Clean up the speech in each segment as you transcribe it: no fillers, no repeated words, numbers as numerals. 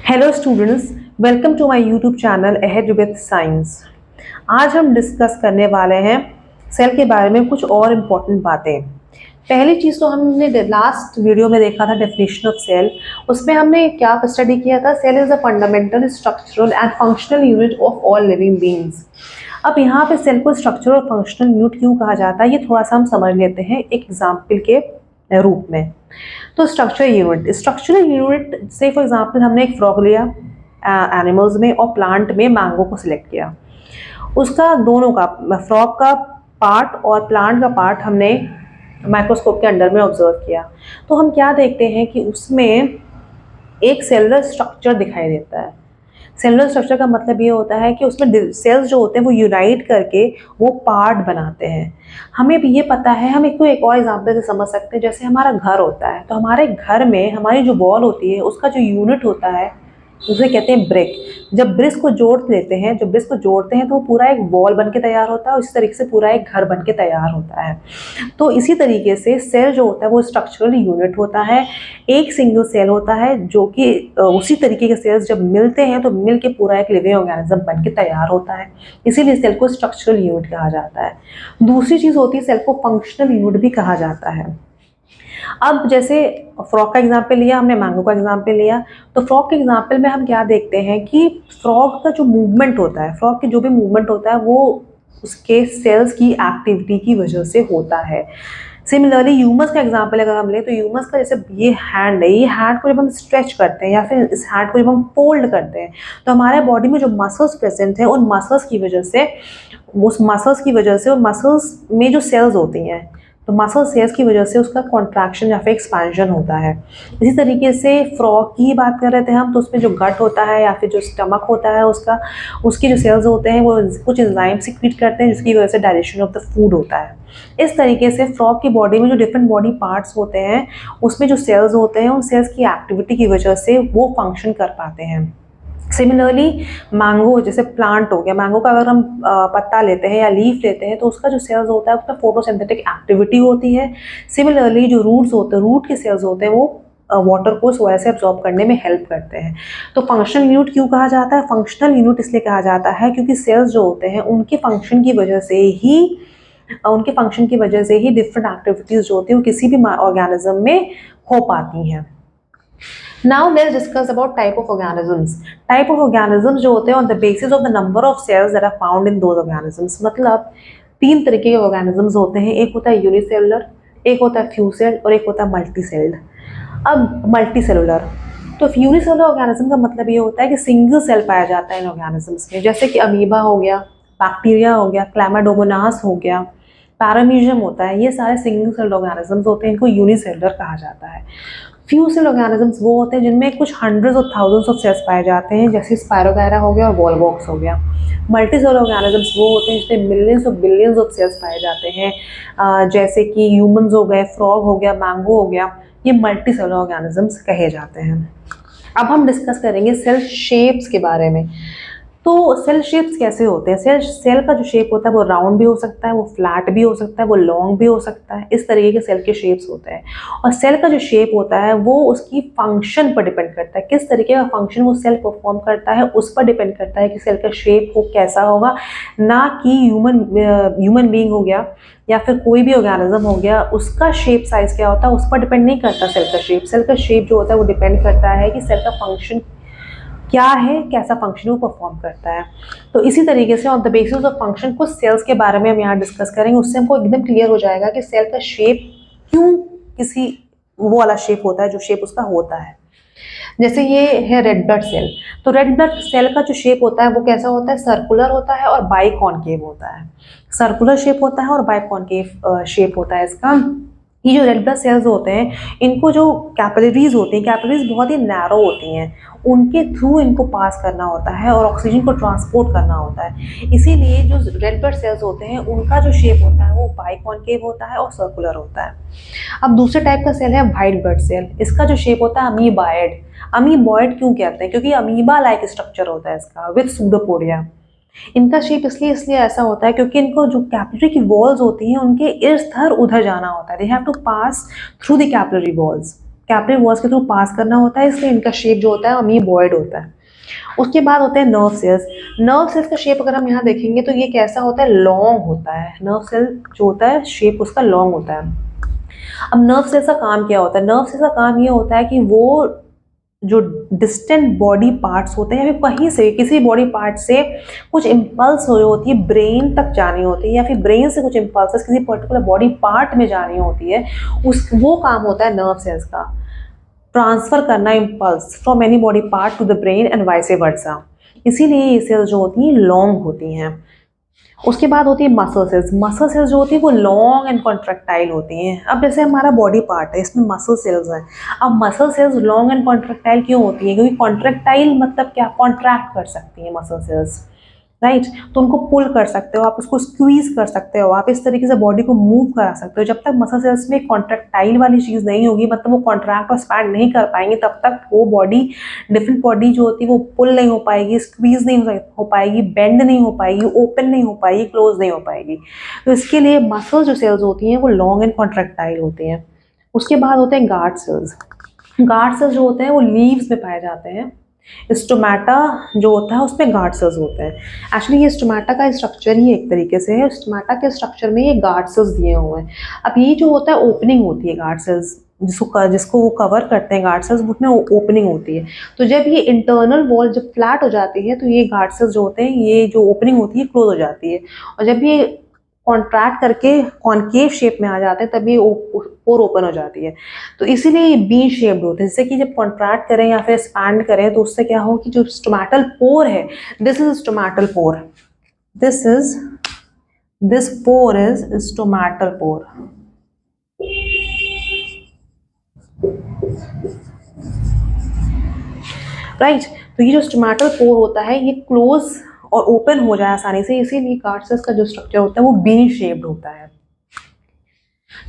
Hello students, welcome to my YouTube channel ahead with science. आज हम discuss करने वाले हैं सेल के बारे में कुछ और इम्पोर्टेंट बातें। पहली चीज़ तो हमने लास्ट वीडियो में देखा था डेफिनेशन ऑफ सेल। उसमें हमने क्या स्टडी किया था? Cell is a fundamental structural and functional unit of all living beings. अब यहाँ पे सेल को स्ट्रक्चरल और फंक्शनल यूनिट क्यों कहा जाता है, ये थोड़ा सा हम समझ लेते हैं एक एग्जाम्पल के रूप में। तो स्ट्रक्चरल यूनिट से फॉर एग्जांपल हमने एक फ्रॉग लिया एनिमल्स में और प्लांट में मैंगो को सिलेक्ट किया। उसका दोनों का फ्रॉग का पार्ट और प्लांट का पार्ट हमने माइक्रोस्कोप के अंडर में ऑब्जर्व किया। तो हम क्या देखते हैं कि उसमें एक सेलुलर स्ट्रक्चर दिखाई देता है। सेलुलर स्ट्रक्चर का मतलब ये होता है कि उसमें सेल्स जो होते हैं वो यूनाइट करके वो पार्ट बनाते हैं। हमें भी ये पता है, हम एक और एग्जांपल से समझ सकते हैं। जैसे हमारा घर होता है, तो हमारे घर में हमारी जो वॉल होती है उसका जो यूनिट होता है उसे कहते हैं ब्रिक। जब ब्रिक्स को जोड़ लेते हैं, जब ब्रिक्स को जोड़ते हैं तो वो पूरा एक वॉल बन के तैयार होता है और इस तरीके से पूरा एक घर बन के तैयार होता है। तो इसी तरीके से सेल जो होता है वो स्ट्रक्चरल यूनिट होता है। एक सिंगल सेल होता है जो कि उसी तरीके के सेल्स जब मिलते हैं तो मिल के पूरा एक लिविंग ऑर्गेनिज्म बन के तैयार होता है। इसीलिए सेल को स्ट्रक्चरल यूनिट कहा जाता है। दूसरी चीज़ होती है, सेल को फंक्शनल यूनिट भी कहा जाता है। अब जैसे फ्रॉग का एग्जाम्पल लिया हमने, मैंगो का एग्जाम्पल लिया, तो फ्रॉग के एग्जाम्पल में हम क्या देखते हैं कि फ्रॉग का जो मूवमेंट होता है, फ्रॉग की जो भी मूवमेंट होता है वो उसके सेल्स की एक्टिविटी की वजह से होता है। सिमिलरली ह्यूमस का एग्जाम्पल अगर हम लें तो ह्यूमस का जैसे ये हैंड है, ये हैंड को जब हम स्ट्रेच करते हैं या फिर इस हैंड को जब हम फोल्ड करते हैं तो हमारे बॉडी में जो मसल्स प्रेजेंट हैं उन मसल्स की वजह से, उस मसल्स की वजह से, और मसल्स में जो सेल्स होती हैं तो मसल सेल्स की वजह से उसका कॉन्ट्रैक्शन या फिर एक्सपेंशन होता है। इसी तरीके से फ्रॉग की ही बात कर रहे थे हम, तो उसमें जो गट होता है या फिर जो स्टमक होता है उसका, उसके जो सेल्स होते हैं वो कुछ एंजाइम सीक्रेट करते हैं जिसकी वजह से डाइजेशन ऑफ द फूड होता है। इस तरीके से फ्रॉग की बॉडी में जो डिफरेंट बॉडी पार्ट्स होते हैं उसमें जो सेल्स होते हैं उन सेल्स की एक्टिविटी की वजह से वो फंक्शन कर पाते हैं। सिमिलरली मैंगो जैसे प्लांट हो गया, मैंगो का अगर हम पत्ता लेते हैं या लीफ लेते हैं तो उसका जो सेल्स होता है उसमें फोटोसिंथेटिक एक्टिविटी होती है। सिमिलरली जो रूट्स होते हैं, रूट के सेल्स होते हैं वो वाटर को सोया से एब्जॉर्ब करने में हेल्प करते हैं। तो फंक्शनल यूनिट क्यों कहा जाता है? फंक्शनल यूनिट इसलिए कहा जाता है क्योंकि सेल्स जो होते हैं उनके फंक्शन की वजह से ही, डिफरेंट एक्टिविटीज जो होती हैं वो किसी भी ऑर्गेनिज्म में हो पाती हैं। Now let's discuss about type of organisms. Type of organisms जो होते हैं on the basis of the number of cells that are found in those organisms. मतलब तीन तरीके के organisms होते हैं, एक होता है यूनिसेलुलर, एक होता है फ्यूसेल्ड और एक होता है मल्टीसेल्ड। अब मल्टीसेलुलर, तो यूनिसेलुलर ऑर्गेनिज्म का मतलब ये होता है कि सिंगल सेल पाया जाता है इन ऑर्गेनिजम्स में, जैसे कि अमीबा हो गया, बैक्टीरिया हो गया, क्लैमाडोमोनास हो गया, पैरामीशियम होता है। ये सारे सिंगल सेल ऑर्गेनिजम्स होते हैं, इनको यूनिसेलुलर कहा जाता है। फ्यू सेल ऑर्गेनिजम्स वो होते हैं जिनमें कुछ हंड्रेड्स और थाउजेंड्स ऑफ सेल्स पाए जाते हैं, जैसे स्पायरोगायरा हो गया और वॉलवॉक्स हो गया। मल्टी सेल ऑर्गेनिजम्स वो होते हैं जिसमें मिलियंस और बिलियंस ऑफ सेल्स पाए जाते हैं, जैसे कि ह्यूमंस हो गए, फ्रॉग हो गया, मैंगो हो गया। ये मल्टी सेल ऑर्गेनिजम्स कहे जाते हैं। अब हम डिस्कस करेंगे सेल शेप्स के बारे में। तो सेल शेप्स कैसे होते हैं? सेल का जो शेप होता है वो राउंड भी हो सकता है, वो फ्लैट भी हो सकता है, वो लॉन्ग भी हो सकता है। इस तरीके के सेल के शेप्स होते हैं। और सेल का जो शेप होता है वो उसकी फंक्शन पर डिपेंड करता है, किस तरीके का फंक्शन वो सेल परफॉर्म करता है उस पर डिपेंड करता है कि सेल का शेप हो कैसा होगा। ना कि ह्यूमन बीइंग हो गया या फिर कोई भी ऑर्गेनिज्म हो गया, उसका शेप साइज क्या होता है उस पर डिपेंड नहीं करता सेल का शेप। सेल का शेप जो होता है वो डिपेंड करता है कि सेल का फंक्शन क्या है, कैसा फंक्शन वो परफॉर्म करता है। तो इसी तरीके से on the basis of function कुछ सेल्स के बारे में हम यहाँ डिस्कस करेंगे, उससे हमको एकदम क्लियर हो जाएगा कि सेल का शेप क्यों किसी वो वाला शेप होता है जो शेप उसका होता है। जैसे ये है रेड ब्लड सेल, तो रेड ब्लड सेल का जो शेप होता है वो कैसा होता है? सर्कुलर होता है और बाइकॉनकेव होता है। सर्कुलर शेप होता है और बाइकॉनकेव शेप होता है इसका। ये जो रेड ब्लड सेल्स होते हैं इनको जो कैपिलरीज होती हैं, कैपिलरीज बहुत ही नैरो होती हैं, उनके थ्रू इनको पास करना होता है और ऑक्सीजन को ट्रांसपोर्ट करना होता है। इसीलिए जो रेड ब्लड सेल्स होते हैं उनका जो शेप होता है वो बाइकॉनकेव होता है और सर्कुलर होता है। अब दूसरे टाइप का सेल है व्हाइट ब्लड सेल। इसका जो शेप होता है अमीबॉयड। अमीबॉयड क्यों कहते हैं? क्योंकि अमीबा लाइक स्ट्रक्चर होता है इसका विद सूडोपोडिया। इनका शेप इसलिए ऐसा होता है क्योंकि इनको जो कैपिलरी की वॉल्स होती हैं उनके इधर उधर जाना होता है। They have to pass through the capillary walls. Capillary walls के थ्रू पास करना होता है, इसलिए इनका शेप जो होता है अमीबॉइड होता है। उसके बाद होते हैं नर्व सेल्स। नर्व सेल्स का शेप अगर हम यहाँ देखेंगे तो ये कैसा होता है, लॉन्ग होता है। नर्व सेल जो होता है शेप उसका लॉन्ग होता है। अब नर्व सेल्स का काम क्या होता है, नर्व सेल्स का काम ये होता है कि वो जो डिस्टेंट बॉडी पार्ट्स होते हैं या फिर कहीं से किसी बॉडी पार्ट से कुछ इम्पल्स हो होती है ब्रेन तक जानी होती है, या फिर ब्रेन से कुछ इम्पल्स किसी पर्टिकुलर बॉडी पार्ट में जानी होती है, उस वो काम होता है नर्व सेल्स का, ट्रांसफर करना impulse from any body part two the brain and vice versa. इसीलिए ये सेल्स जो होती हैं लॉन्ग होती हैं। उसके बाद होती है मसल सेल्स। मसल सेल्स जो होती है वो लॉन्ग एंड कॉन्ट्रेक्टाइल होती हैं। अब जैसे हमारा बॉडी पार्ट है, इसमें मसल सेल्स हैं। अब muscle cells long and contractile क्यों होती हैं, क्योंकि कॉन्ट्रेक्टाइल मतलब क्या, कॉन्ट्रैक्ट कर सकती हैं मसल सेल्स, राइट। तो उनको पुल कर सकते हो आप, उसको स्क्वीज कर सकते हो आप, इस तरीके से बॉडी को मूव करा सकते हो। जब तक मसल सेल्स में कॉन्ट्रैक्टाइल वाली चीज़ नहीं होगी, मतलब वो कॉन्ट्रैक्ट और स्पैंड नहीं कर पाएंगे, तब तक वो बॉडी, डिफरेंट बॉडी जो होती है वो पुल नहीं हो पाएगी, स्क्वीज नहीं हो पाएगी, बेंड नहीं हो पाएगी, ओपन नहीं हो पाएगी, क्लोज नहीं हो पाएगी। तो इसके लिए मसल जो सेल्स होती हैं वो लॉन्ग एंड कॉन्ट्रैक्टाइल होती हैं। उसके बाद होते हैं गार्ड सेल्स। गार्ड सेल्स जो होते हैं वो लीव्स में पाए जाते हैं। स्टोमेटा जो होता है उसमें गार्ड सेल्स होते हैं। एक्चुअली ये स्टोमेटा का स्ट्रक्चर ही एक तरीके से है, स्टोमेटा के स्ट्रक्चर में ये गार्ड सेल्स दिए हुए हैं। अब ये जो होता है ओपनिंग होती है गार्ड सेल्स, जिसको वो कवर करते हैं गार्ड सेल्स, उसमें ओपनिंग होती है। तो जब ये इंटरनल वॉल जब फ्लैट हो जाती है तो ये गार्ड सेल्स जो होते हैं, ये जो ओपनिंग होती है क्लोज हो जाती है, और जब ये कॉन्ट्रैक्ट करके कॉनकेव शेप में आ जाते हैं तब ये पोर ओपन हो जाती है। तो इसीलिए ये बी शेप्ड होते हैं, जिससे कि जब कॉन्ट्रैक्ट करें या फिर एक्सपैंड करें तो उससे क्या हो कि जो स्टोमेटल पोर है, this is stomatal pore, this pore is stomatal pore. Right. तो ये जो स्टोमेटल पोर होता है ये क्लोज और ओपन हो जाए आसानी से, इसीलिए गार्ड सेल्स का जो स्ट्रक्चर होता है वो बी शेप्ड होता है।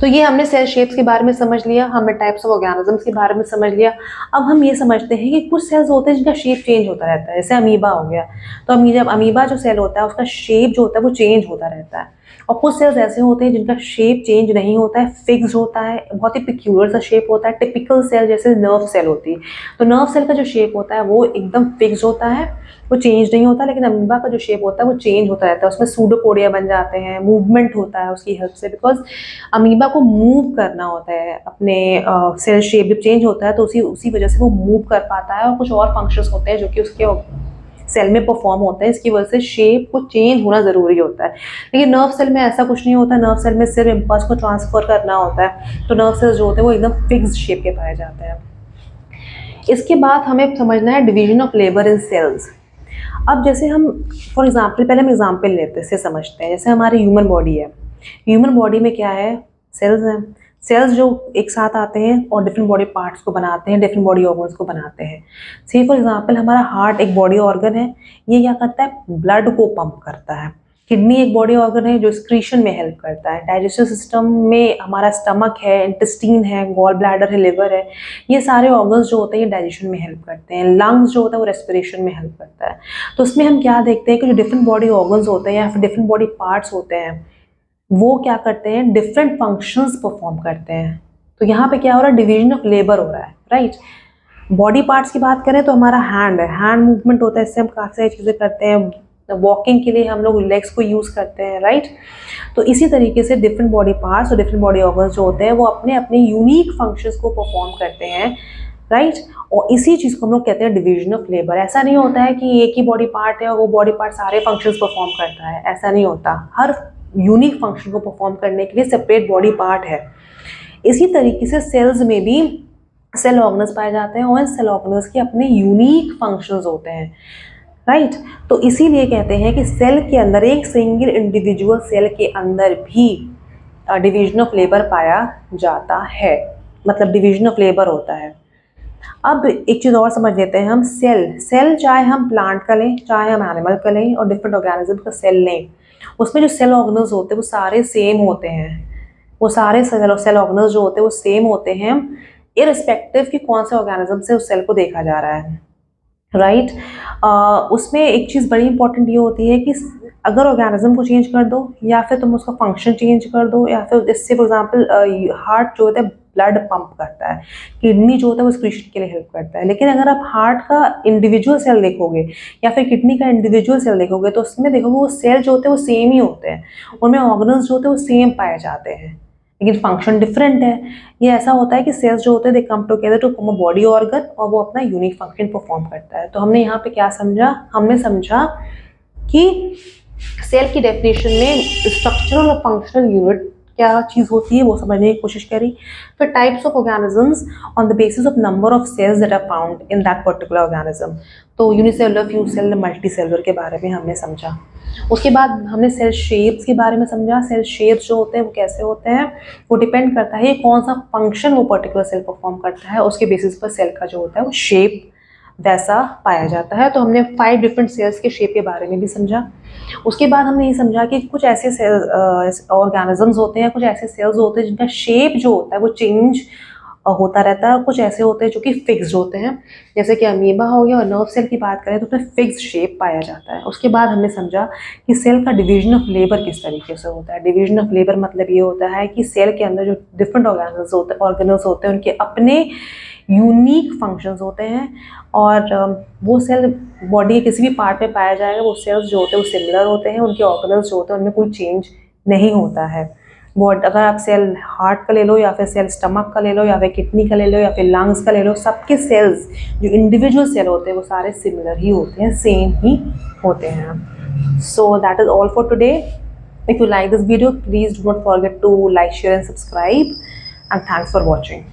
तो ये हमने सेल शेप्स के बारे में समझ लिया, हमने टाइप्स ऑफ ऑर्गेनिजम्स के बारे में समझ लिया। अब हम ये समझते हैं कि कुछ सेल्स होते हैं जिनका शेप चेंज होता रहता है, जैसे अमीबा हो गया। तो जब अमीबा जो सेल होता है उसका शेप जो होता है वो चेंज होता रहता है। और कुछ सेल्स ऐसे होते हैं जिनका शेप चेंज नहीं होता है, फिक्स होता है, बहुत ही पिक्यूलर सा शेप होता है। टिपिकल सेल जैसे नर्व सेल होती है, तो नर्व सेल का जो शेप होता है वो एकदम फिक्स होता है, वो चेंज नहीं होता। लेकिन अमीबा का जो शेप होता है वो चेंज होता रहता है, उसमें सूडोपोडिया बन जाते हैं, मूवमेंट होता है उसकी हेल्प से, बिकॉज अमीबा को मूव करना होता है अपने सेल शेप जब चेंज होता है तो उसी वजह से वो मूव कर पाता है, और कुछ और फंक्शंस होते हैं जो कि उसके सेल में परफॉर्म होते हैं, इसकी वजह से शेप को चेंज होना ज़रूरी होता है। लेकिन नर्व सेल में ऐसा कुछ नहीं होता, नर्व सेल में सिर्फ इम्पल्स को ट्रांसफर करना होता है, तो नर्व सेल्स जो होते हैं वो एकदम फिक्स शेप के पाए जाते हैं। इसके बाद हमें समझना है division of labour in cells. अब जैसे हम फॉर एग्जाम्पल, पहले हम एग्जाम्पल लेते से समझते हैं। जैसे हमारी ह्यूमन बॉडी है, ह्यूमन बॉडी में क्या है, सेल्स हैं। सेल्स जो एक साथ आते हैं और डिफरेंट बॉडी पार्ट्स को बनाते हैं, डिफरेंट बॉडी ऑर्गन्स को बनाते हैं। से फॉर एग्जांपल हमारा हार्ट एक बॉडी ऑर्गन है, ये क्या करता है, ब्लड को पंप करता है। किडनी एक बॉडी ऑर्गन है जो एक्सक्रीशन में हेल्प करता है। डाइजेस्टिव सिस्टम में हमारा स्टमक है, इंटेस्टीन है, गॉल ब्लैडर है, लिवर है, ये सारे ऑर्गन्स जो होते हैं ये डाइजेशन में हेल्प करते हैं। लंग्स जो होता है वो रेस्पिरेशन में हेल्प करता है। तो उसमें हम क्या देखते हैं कि जो डिफरेंट बॉडी ऑर्गन्स होते हैं या फिर डिफरेंट बॉडी पार्ट्स होते हैं वो क्या करते हैं, डिफरेंट फंक्शंस परफॉर्म करते हैं। तो यहाँ पे क्या हो रहा है, डिवीजन ऑफ लेबर हो रहा है, राइट। बॉडी पार्ट्स की बात करें तो हमारा हैंड है, हैंड मूवमेंट होता है, इससे हम काफ़ी सारी चीज़ें करते हैं। वॉकिंग के लिए हम लोग लेग्स को यूज़ करते हैं, राइट। तो इसी तरीके से डिफरेंट बॉडी पार्ट्स और डिफरेंट बॉडी ऑर्गन्स जो होते हैं वो अपने अपने यूनिक फंक्शंस को परफॉर्म करते हैं, राइट। और इसी चीज़ को हम लोग कहते हैं डिवीजन ऑफ लेबर। ऐसा नहीं होता है कि एक ही बॉडी पार्ट है और वो बॉडी पार्ट सारे फंक्शंस परफॉर्म करता है, ऐसा नहीं होता। हर यूनिक फंक्शन को परफॉर्म करने के लिए सेपरेट बॉडी पार्ट है। इसी तरीके से सेल्स में भी सेल ऑर्गन्स पाए जाते हैं और इन सेल ऑर्गन्स के अपने यूनिक फंक्शंस होते हैं, राइट। तो इसीलिए कहते हैं कि सेल के अंदर, एक सिंगल इंडिविजुअल सेल के अंदर भी डिवीजन ऑफ लेबर पाया जाता है, मतलब डिवीजन ऑफ लेबर होता है। अब एक चीज़ और समझ लेते हैं हम, सेल चाहे हम प्लांट का लें चाहे हम एनिमल का लें और डिफरेंट ऑर्गेनिज्म का सेल लें, उसमें जो सेल ऑर्गन्स होते हैं वो सारे सेम होते हैं। वो सारे सेल ऑर्गन्स जो होते हैं वो सेम होते हैं, इररिस्पेक्टिव कि कौन से ऑर्गेनिज्म से उस सेल को देखा जा रहा है, राइट। उसमें एक चीज़ बड़ी इंपॉर्टेंट ये होती है कि अगर ऑर्गेनिज्म को चेंज कर दो या फिर तुम उसका फंक्शन चेंज कर दो, या फिर इससे फॉर एग्जांपल हार्ट जो होता है ब्लड पंप करता है, किडनी जो होता है वो एक्सक्रीशन के लिए हेल्प करता है। लेकिन अगर आप हार्ट का इंडिविजुअल सेल देखोगे या फिर किडनी का इंडिविजुअल सेल देखोगे तो उसमें देखोगे वो सेल जो होते हैं वो सेम ही होते हैं, उनमें ऑर्गन्स जो होते हैं वो सेम पाए जाते हैं, लेकिन फंक्शन डिफरेंट है। ये ऐसा होता है कि सेल्स जो होते हैं they come together to form a body organ और वो अपना यूनिक फंक्शन परफॉर्म करता है। तो हमने यहाँ पे क्या समझा, हमने समझा कि सेल की डेफिनेशन में स्ट्रक्चरल और फंक्शनल यूनिट क्या चीज़ होती है वो समझने की कोशिश करी। फिर types of organisms on the basis of number of cells that are found in that particular organism. तो यूनिसेलुलर, फ्यूज सेल, मल्टीसेलुलर के बारे में हमने समझा। उसके बाद हमने सेल शेप्स के बारे में समझा। सेल शेप्स जो होते हैं वो कैसे होते हैं, वो डिपेंड करता है कौन सा फंक्शन वो पर्टिकुलर सेल परफॉर्म करता है, उसके बेसिस पर सेल का जो होता है वो शेप वैसा पाया जाता है। तो हमने 5 डिफरेंट सेल्स के शेप के बारे में भी समझा। उसके बाद हमने ये समझा कि कुछ ऐसे सेल ऑर्गेनिजम्स होते हैं, कुछ ऐसे सेल्स होते हैं जिनका शेप जो होता है वो चेंज होता रहता है, और कुछ ऐसे होते हैं जो कि फिक्स्ड होते हैं, जैसे कि अमीबा हो गया। और नर्व सेल की बात करें तो उसमें फिक्स्ड शेप पाया जाता है। उसके बाद हमने समझा कि सेल का डिवीजन ऑफ लेबर किस तरीके से होता है। डिवीजन ऑफ लेबर मतलब ये होता है कि सेल के अंदर जो डिफरेंट ऑर्गेनल्स होते हैं उनके अपने यूनिक फंक्शंस होते हैं, और वो सेल बॉडी के किसी भी पार्ट में पाया जाएगा, वो सेल्स जो होते हैं वो सिमिलर होते हैं, उनके ऑर्गेनल्स जो होते हैं उनमें कोई चेंज नहीं होता है। वो अगर आप सेल हार्ट का ले लो या फिर सेल स्टमक का ले लो या फिर किडनी का ले लो या फिर लंग्स का ले लो, सबके सेल्स जो इंडिविजुअल सेल होते हैं वो सारे सिमिलर ही होते हैं, सेम ही होते हैं। So that is all for today. If you like this video please do not forget to like, share and subscribe, and thanks for watching.